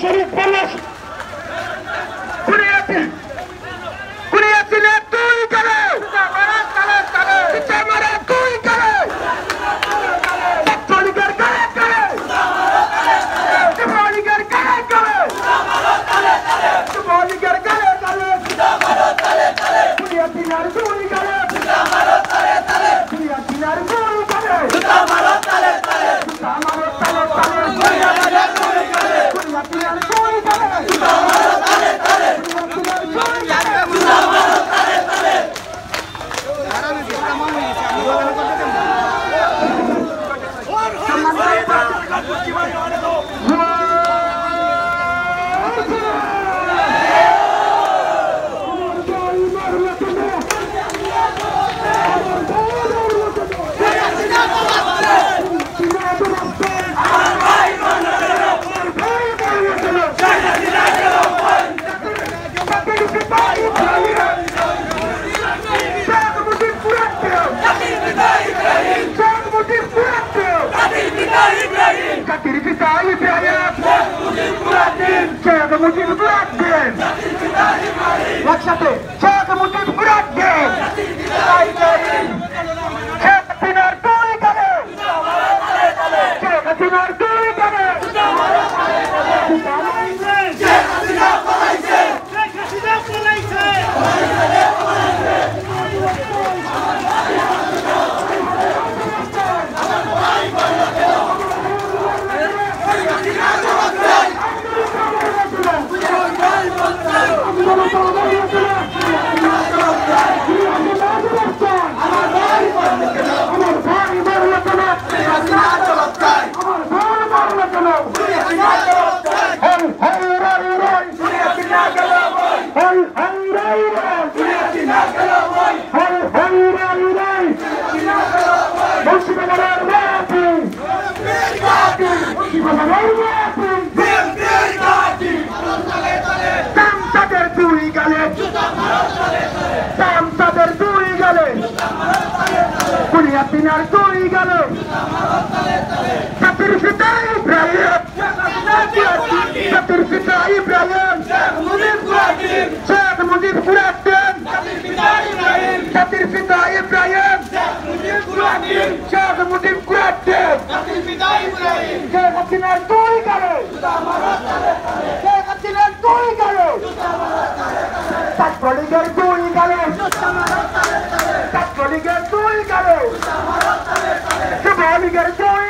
শরীফ পলাশ কুড়িয়াছিনে তুই গেলে মারা তুই গেলে ছাত্রলীগের গায়ে গেলে যুবলীগের গায়ে গেলে যুবলীগের গায়ে গেলে কুড়িয়াছিনার তুই গেলে কুড়িয়াছিনার তুই গেলে কুড়িয়াছিনার তুই একসাথে শেখ মুজিব মুরাদ দেন শেখ হাসিনার দুই গেলে শেখ হাসিনার দুই গেলে শেখ হাসিনা পলাইছে শেখ হাসিনা পলাইছে কুড়িয়াছিনার দুই গেলে জাতির পিতা ইব্রাহিম জাতির পিতা ইব্রাহিম শেখ মুজিব মুরাদ দেন জাতির পিতা ইব্রাহিম শেখ মুজিব মুরাদ দেন শেখ হাসিনার দুই গেলে শেখ হাসিনার দুই গেলে ছাত্রলীগের দুই গেলে ছাত্রলীগের দুই গেলে যুবলীগের দুই